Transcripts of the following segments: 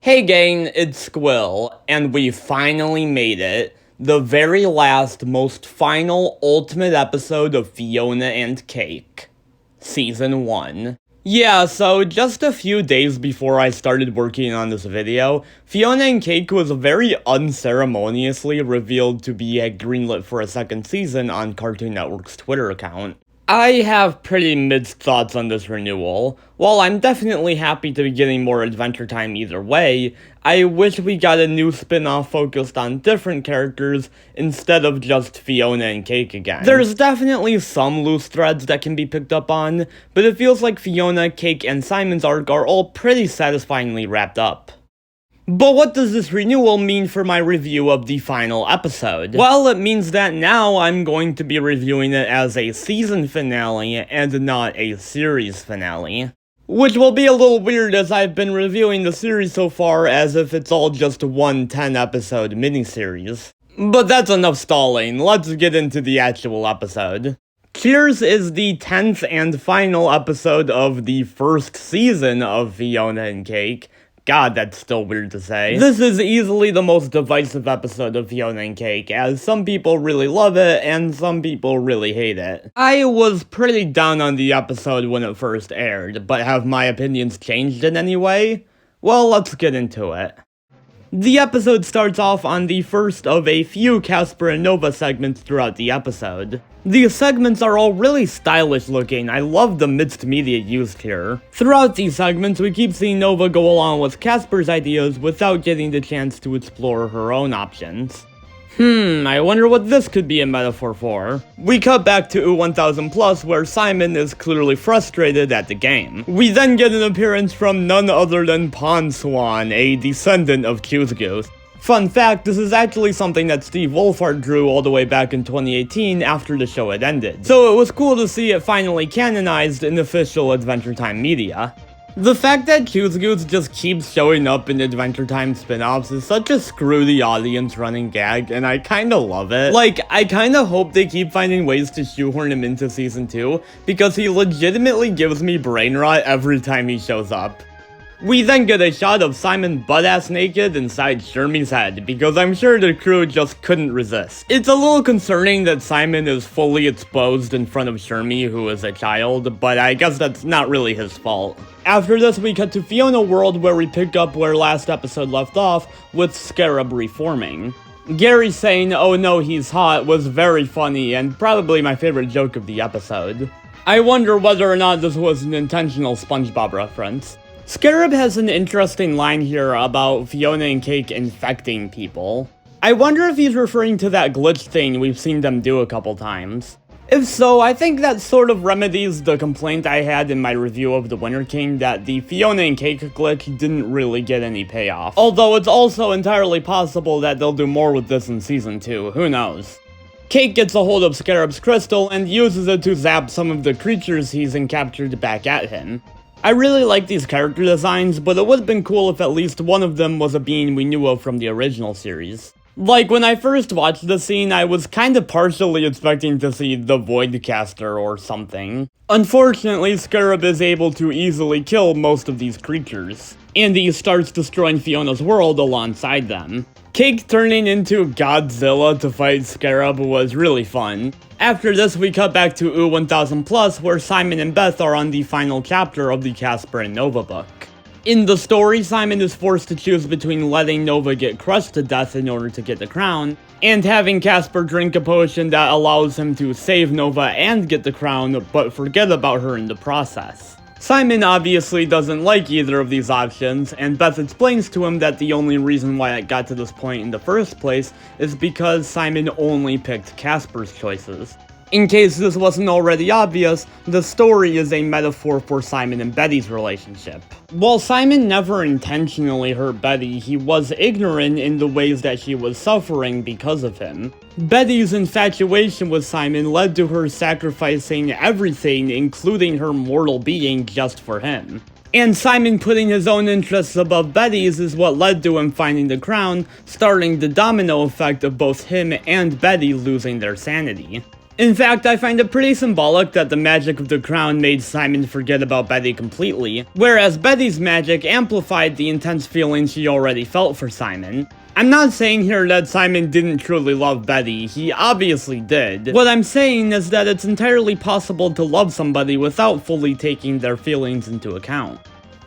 Hey gang, it's Squill, and we finally made it. The very last, most final, ultimate episode of Fiona and Cake. Season 1. Yeah, so just a few days before I started working on this video, Fiona and Cake was very unceremoniously revealed to be greenlit for a second season on Cartoon Network's Twitter account. I have pretty mixed thoughts on this renewal. While I'm definitely happy to be getting more Adventure Time either way, I wish we got a new spin-off focused on different characters instead of just Fiona and Cake again. There's definitely some loose threads that can be picked up on, but it feels like Fiona, Cake, and Simon's arc are all pretty satisfyingly wrapped up. But what does this renewal mean for my review of the final episode? Well, it means that now I'm going to be reviewing it as a season finale and not a series finale. Which will be a little weird as I've been reviewing the series so far as if it's all just one 10-episode miniseries. But that's enough stalling, let's get into the actual episode. Cheers is the 10th and final episode of the first season of Fiona and Cake. God, that's still weird to say. This is easily the most divisive episode of Fiona and Cake, as some people really love it, and some people really hate it. I was pretty down on the episode when it first aired, but have my opinions changed in any way? Well, let's get into it. The episode starts off on the first of a few Casper and Nova segments throughout the episode. These segments are all really stylish looking, I love the mixed media used here. Throughout these segments, we keep seeing Nova go along with Casper's ideas without getting the chance to explore her own options. I wonder what this could be a metaphor for. We cut back to 1000 Plus where Simon is clearly frustrated at the game. We then get an appearance from none other than Pond Swan, a descendant of Choose Goose. Fun fact, this is actually something that Steve Wolfhard drew all the way back in 2018 after the show had ended. So it was cool to see it finally canonized in official Adventure Time media. The fact that Choose Goose just keeps showing up in Adventure Time spin-offs is such a screw the audience running gag, and I kinda love it. Like, I kinda hope they keep finding ways to shoehorn him into season 2, because he legitimately gives me brain rot every time he shows up. We then get a shot of Simon butt-ass naked inside Shermie's head, because I'm sure the crew just couldn't resist. It's a little concerning that Simon is fully exposed in front of Shermie, who is a child, but I guess that's not really his fault. After this, we cut to Fiona World, where we pick up where last episode left off, with Scarab reforming. Gary saying, "Oh no, he's hot," was very funny, and probably my favorite joke of the episode. I wonder whether or not this was an intentional SpongeBob reference. Scarab has an interesting line here about Fiona and Cake infecting people. I wonder if he's referring to that glitch thing we've seen them do a couple times. If so, I think that sort of remedies the complaint I had in my review of The Winter King that the Fiona and Cake glitch didn't really get any payoff. Although it's also entirely possible that they'll do more with this in season 2, who knows. Cake gets a hold of Scarab's crystal and uses it to zap some of the creatures he's captured back at him. I really like these character designs, but it would have been cool if at least one of them was a being we knew of from the original series. Like, when I first watched the scene, I was kinda partially expecting to see the Voidcaster or something. Unfortunately, Scarab is able to easily kill most of these creatures, and he starts destroying Fiona's world alongside them. Cake turning into Godzilla to fight Scarab was really fun. After this, we cut back to 1000 Plus, where Simon and Beth are on the final chapter of the Casper and Nova book. In the story, Simon is forced to choose between letting Nova get crushed to death in order to get the crown, and having Casper drink a potion that allows him to save Nova and get the crown, but forget about her in the process. Simon obviously doesn't like either of these options, and Beth explains to him that the only reason why it got to this point in the first place is because Simon only picked Casper's choices. In case this wasn't already obvious, the story is a metaphor for Simon and Betty's relationship. While Simon never intentionally hurt Betty, he was ignorant in the ways that she was suffering because of him. Betty's infatuation with Simon led to her sacrificing everything, including her mortal being, just for him. And Simon putting his own interests above Betty's is what led to him finding the crown, starting the domino effect of both him and Betty losing their sanity. In fact, I find it pretty symbolic that the magic of the crown made Simon forget about Betty completely, whereas Betty's magic amplified the intense feelings she already felt for Simon. I'm not saying here that Simon didn't truly love Betty, he obviously did. What I'm saying is that it's entirely possible to love somebody without fully taking their feelings into account.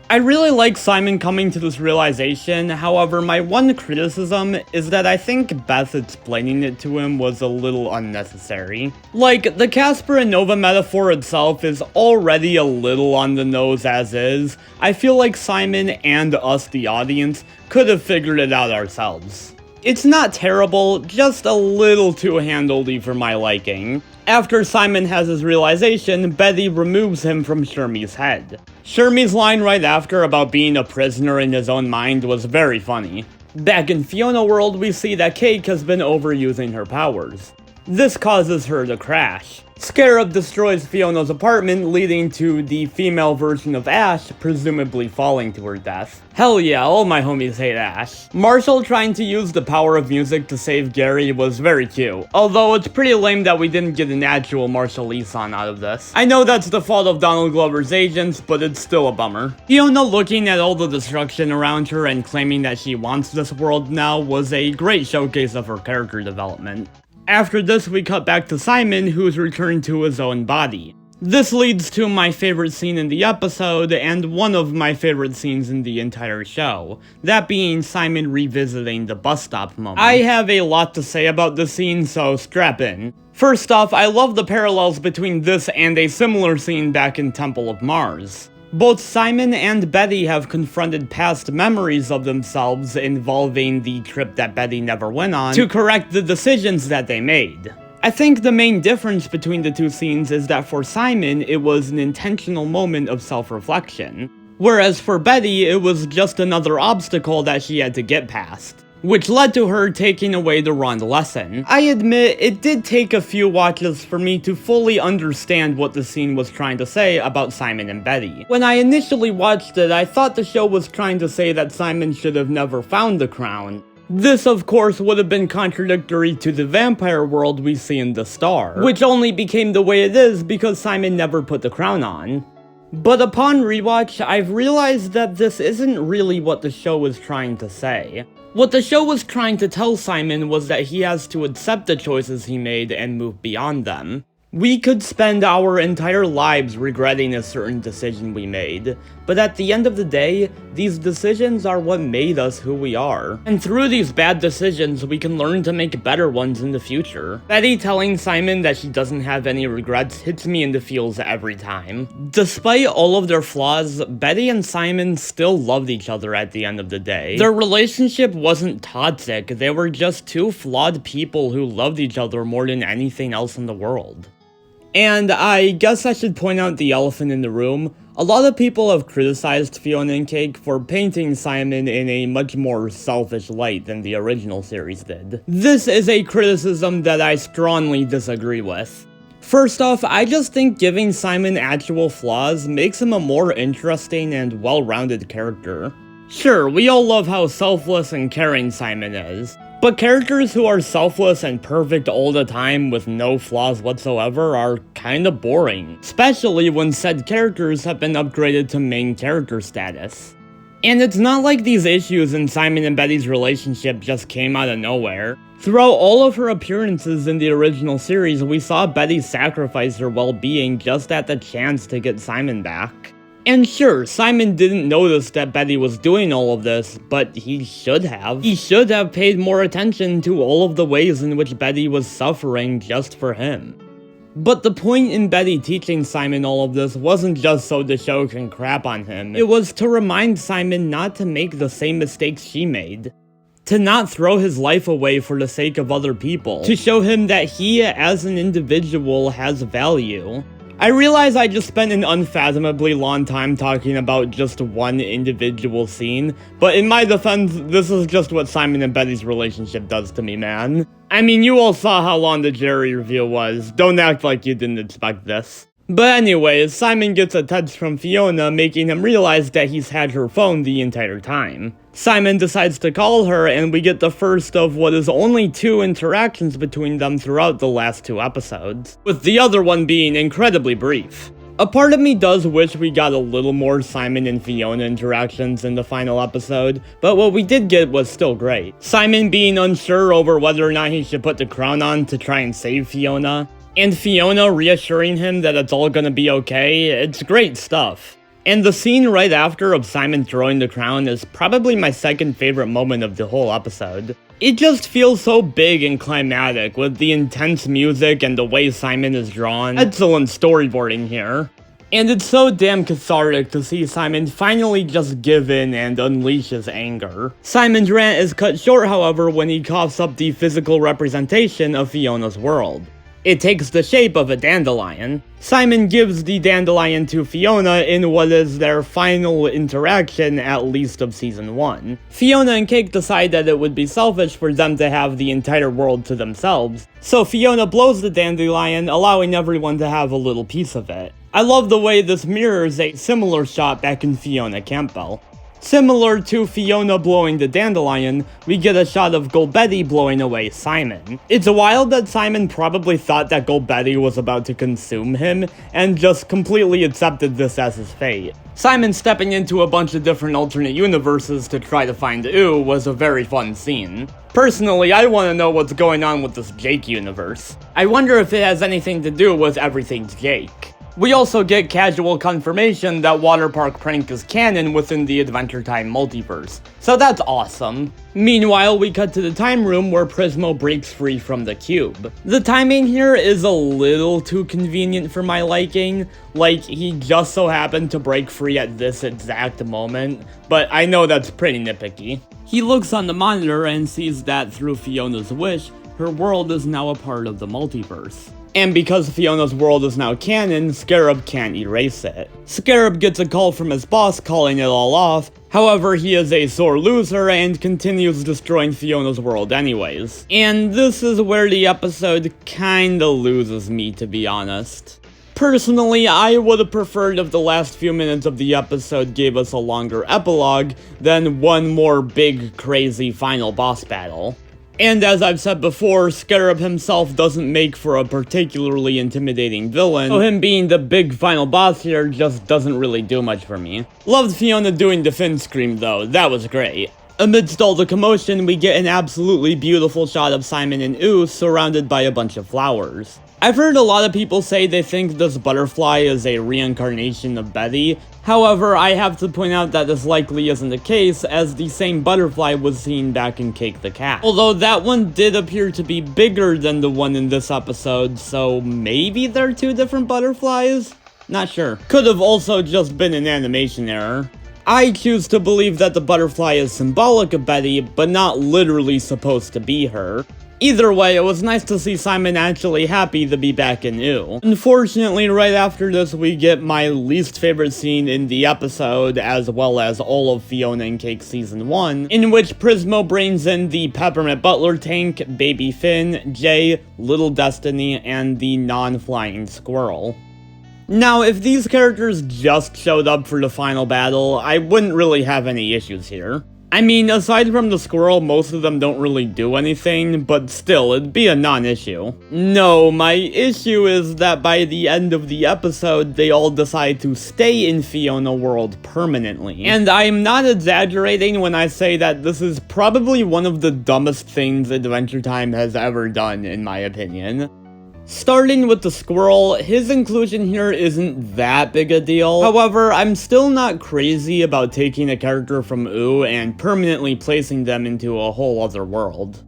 I really like Simon coming to this realization, however my one criticism is that I think Beth explaining it to him was a little unnecessary. Like, the Casper and Nova metaphor itself is already a little on the nose as is. I feel like Simon and us, the audience, could have figured it out ourselves. It's not terrible, just a little too handholdy for my liking. After Simon has his realization, Betty removes him from Shermie's head. Shermie's line right after about being a prisoner in his own mind was very funny. Back in Fiona world, we see that Cake has been overusing her powers. This causes her to crash. Scarab destroys Fiona's apartment, leading to the female version of Ash presumably falling to her death. Hell yeah, all my homies hate Ash. Marshall trying to use the power of music to save Gary was very cute, although it's pretty lame that we didn't get an actual Marshall Eason out of this. I know that's the fault of Donald Glover's agents, but it's still a bummer. Fiona looking at all the destruction around her and claiming that she wants this world now was a great showcase of her character development. After this, we cut back to Simon, who's returned to his own body. This leads to my favorite scene in the episode, and one of my favorite scenes in the entire show, that being Simon revisiting the bus stop moment. I have a lot to say about this scene, so strap in. First off, I love the parallels between this and a similar scene back in Temple of Mars. Both Simon and Betty have confronted past memories of themselves involving the trip that Betty never went on to correct the decisions that they made. I think the main difference between the two scenes is that for Simon, it was an intentional moment of self-reflection, whereas for Betty, it was just another obstacle that she had to get past, which led to her taking away the wrong lesson. I admit, it did take a few watches for me to fully understand what the scene was trying to say about Simon and Betty. When I initially watched it, I thought the show was trying to say that Simon should have never found the crown. This, of course, would have been contradictory to the vampire world we see in The Star, which only became the way it is because Simon never put the crown on. But upon rewatch, I've realized that this isn't really what the show was trying to say. What the show was trying to tell Simon was that he has to accept the choices he made and move beyond them. We could spend our entire lives regretting a certain decision we made, but at the end of the day, these decisions are what made us who we are. And through these bad decisions, we can learn to make better ones in the future. Betty telling Simon that she doesn't have any regrets hits me in the feels every time. Despite all of their flaws, Betty and Simon still loved each other at the end of the day. Their relationship wasn't toxic, they were just two flawed people who loved each other more than anything else in the world. And I guess I should point out the elephant in the room. A lot of people have criticized Fiona and Cake for painting Simon in a much more selfish light than the original series did. This is a criticism that I strongly disagree with. First off, I just think giving Simon actual flaws makes him a more interesting and well-rounded character. Sure, we all love how selfless and caring Simon is, but characters who are selfless and perfect all the time with no flaws whatsoever are kinda boring, especially when said characters have been upgraded to main character status. And it's not like these issues in Simon and Betty's relationship just came out of nowhere. Throughout all of her appearances in the original series, we saw Betty sacrifice her well-being just at the chance to get Simon back. And sure, Simon didn't notice that Betty was doing all of this, but he should have. He should have paid more attention to all of the ways in which Betty was suffering just for him. But the point in Betty teaching Simon all of this wasn't just so the show can crap on him, it was to remind Simon not to make the same mistakes she made. To not throw his life away for the sake of other people. To show him that he, as an individual, has value. I realize I just spent an unfathomably long time talking about just one individual scene, but in my defense, this is just what Simon and Betty's relationship does to me, man. I mean, you all saw how long the Jerry reveal was. Don't act like you didn't expect this. But anyways, Simon gets a text from Fiona making him realize that he's had her phone the entire time. Simon decides to call her, and we get the first of what is only 2 interactions between them throughout the last 2 episodes, with the other one being incredibly brief. A part of me does wish we got a little more Simon and Fiona interactions in the final episode, but what we did get was still great. Simon being unsure over whether or not he should put the crown on to try and save Fiona, and Fiona reassuring him that it's all gonna be okay. It's great stuff. And the scene right after of Simon throwing the crown is probably my second favorite moment of the whole episode. It just feels so big and climatic with the intense music and the way Simon is drawn. Excellent storyboarding here. And it's so damn cathartic to see Simon finally just give in and unleash his anger. Simon's rant is cut short, however, when he coughs up the physical representation of Fiona's world. It takes the shape of a dandelion. Simon gives the dandelion to Fiona in what is their final interaction, at least of season 1. Fiona and Cake decide that it would be selfish for them to have the entire world to themselves, so Fiona blows the dandelion, allowing everyone to have a little piece of it. I love the way this mirrors a similar shot back in Fiona Campbell. Similar to Fiona blowing the dandelion, we get a shot of Golbetti blowing away Simon. It's wild that Simon probably thought that Golbetti was about to consume him, and just completely accepted this as his fate. Simon stepping into a bunch of different alternate universes to try to find Ooh was a very fun scene. Personally, I want to know what's going on with this Jake universe. I wonder if it has anything to do with Everything's Jake. We also get casual confirmation that Water Park Prank is canon within the Adventure Time multiverse, so that's awesome. Meanwhile, we cut to the time room where Prismo breaks free from the cube. The timing here is a little too convenient for my liking, like he just so happened to break free at this exact moment, but I know that's pretty nitpicky. He looks on the monitor and sees that through Fiona's wish, her world is now a part of the multiverse. And because Fiona's world is now canon, Scarab can't erase it. Scarab gets a call from his boss calling it all off, however he is a sore loser and continues destroying Fiona's world anyways. And this is where the episode kinda loses me, to be honest. Personally, I would have preferred if the last few minutes of the episode gave us a longer epilogue than one more big, crazy final boss battle. And as I've said before, Scarab himself doesn't make for a particularly intimidating villain, so him being the big final boss here just doesn't really do much for me. Loved Fiona doing the Finn scream though, that was great. Amidst all the commotion, we get an absolutely beautiful shot of Simon and Ooh surrounded by a bunch of flowers. I've heard a lot of people say they think this butterfly is a reincarnation of Betty. However, I have to point out that this likely isn't the case, as the same butterfly was seen back in Cake the Cat. Although that one did appear to be bigger than the one in this episode, so maybe they're 2 different butterflies? Not sure. Could have also just been an animation error. I choose to believe that the butterfly is symbolic of Betty, but not literally supposed to be her. Either way, it was nice to see Simon actually happy to be back in Ooh. Unfortunately, right after this, we get my least favorite scene in the episode, as well as all of Fiona and Cake Season 1, in which Prismo brings in the Peppermint Butler tank, Baby Finn, Jay, Little Destiny, and the non-flying squirrel. Now, if these characters just showed up for the final battle, I wouldn't really have any issues here. I mean, aside from the squirrel, most of them don't really do anything, but still, it'd be a non-issue. No, my issue is that by the end of the episode, they all decide to stay in Fiona World permanently. And I'm not exaggerating when I say that this is probably one of the dumbest things Adventure Time has ever done, in my opinion. Starting with the squirrel, his inclusion here isn't that big a deal. However, I'm still not crazy about taking a character from Ooh and permanently placing them into a whole other world.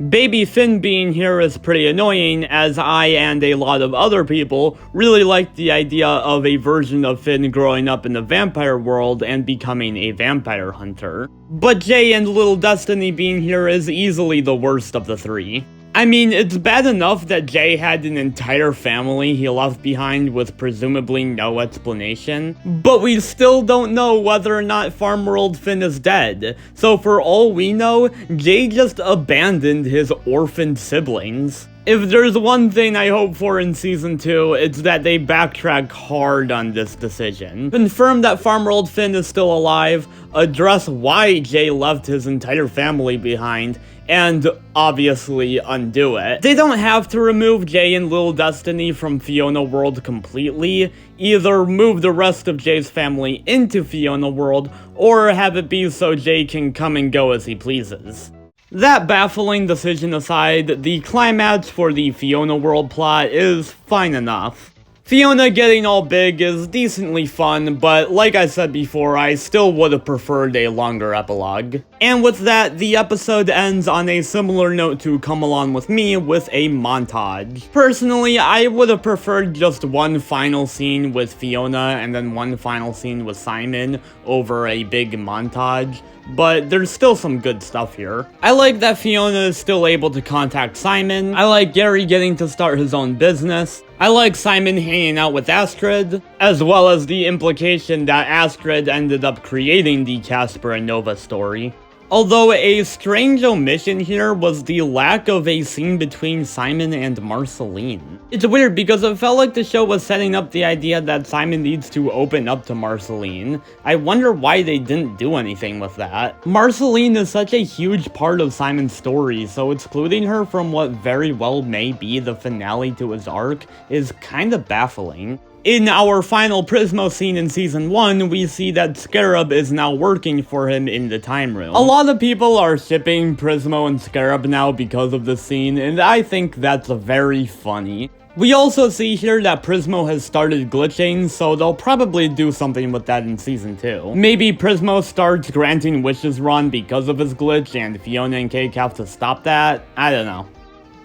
Baby Finn being here is pretty annoying, as I and a lot of other people really like the idea of a version of Finn growing up in the vampire world and becoming a vampire hunter. But Jay and Little Destiny being here is easily the worst of the 3. I mean, it's bad enough that Jay had an entire family he left behind with presumably no explanation, but we still don't know whether or not Farm World Finn is dead, so for all we know, Jay just abandoned his orphaned siblings. If there's one thing I hope for in Season 2, it's that they backtrack hard on this decision. Confirm that Farm-World Finn is still alive, address why Jay left his entire family behind, and obviously undo it. They don't have to remove Jay and Little Destiny from Fiona World completely, either move the rest of Jay's family into Fiona World, or have it be so Jay can come and go as he pleases. That baffling decision aside, the climax for the Fiona World plot is fine enough. Fiona getting all big is decently fun, but like I said before, I still would have preferred a longer epilogue. And with that, the episode ends on a similar note to Come Along With Me with a montage. Personally, I would have preferred just one final scene with Fiona and then one final scene with Simon over a big montage, but there's still some good stuff here. I like that Fiona is still able to contact Simon. I like Gary getting to start his own business. I like Simon hanging out with Astrid, as well as the implication that Astrid ended up creating the Casper and Nova story. Although a strange omission here was the lack of a scene between Simon and Marceline. It's weird because it felt like the show was setting up the idea that Simon needs to open up to Marceline. I wonder why they didn't do anything with that. Marceline is such a huge part of Simon's story, so excluding her from what very well may be the finale to his arc is kinda baffling. In our final Prismo scene in Season 1, we see that Scarab is now working for him in the Time Room. A lot of people are shipping Prismo and Scarab now because of this scene, and I think that's very funny. We also see here that Prismo has started glitching, so they'll probably do something with that in Season 2. Maybe Prismo starts granting wishes wrong because of his glitch, and Fiona and Cake have to stop that? I don't know.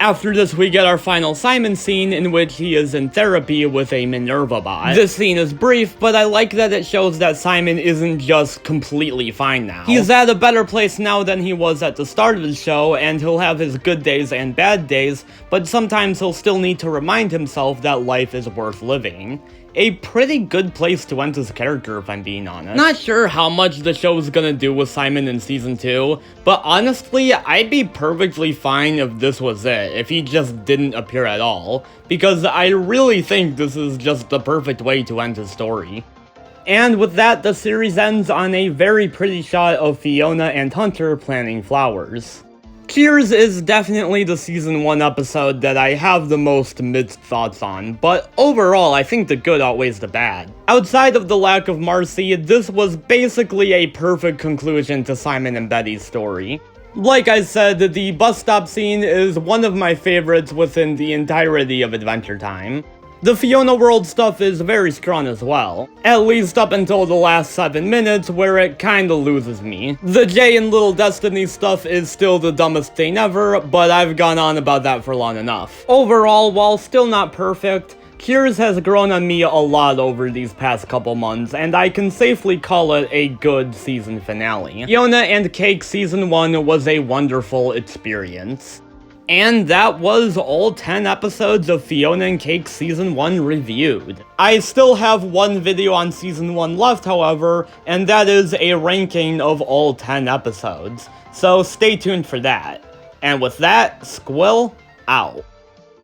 After this, we get our final Simon scene in which he is in therapy with a Minerva bot. This scene is brief, but I like that it shows that Simon isn't just completely fine now. He's at a better place now than he was at the start of the show, and he'll have his good days and bad days, but sometimes he'll still need to remind himself that life is worth living. A pretty good place to end his character, if I'm being honest. Not sure how much the show's gonna do with Simon in Season 2, but honestly, I'd be perfectly fine if this was it, if he just didn't appear at all, because I really think this is just the perfect way to end his story. And with that, the series ends on a very pretty shot of Fiona and Hunter planting flowers. Cheers is definitely the Season 1 episode that I have the most mixed thoughts on, but overall I think the good outweighs the bad. Outside of the lack of Marcy, this was basically a perfect conclusion to Simon and Betty's story. Like I said, the bus stop scene is one of my favorites within the entirety of Adventure Time. The Fiona World stuff is very strong as well, at least up until the last 7 minutes where it kinda loses me. The Jay and Little Destiny stuff is still the dumbest thing ever, but I've gone on about that for long enough. Overall, while still not perfect, Cheers has grown on me a lot over these past couple months, and I can safely call it a good season finale. Fiona and Cake Season 1 was a wonderful experience. And that was all 10 episodes of Fiona and Cake Season 1 reviewed. I still have one video on Season 1 left, however, and that is a ranking of all 10 episodes. So stay tuned for that. And with that, Squill out.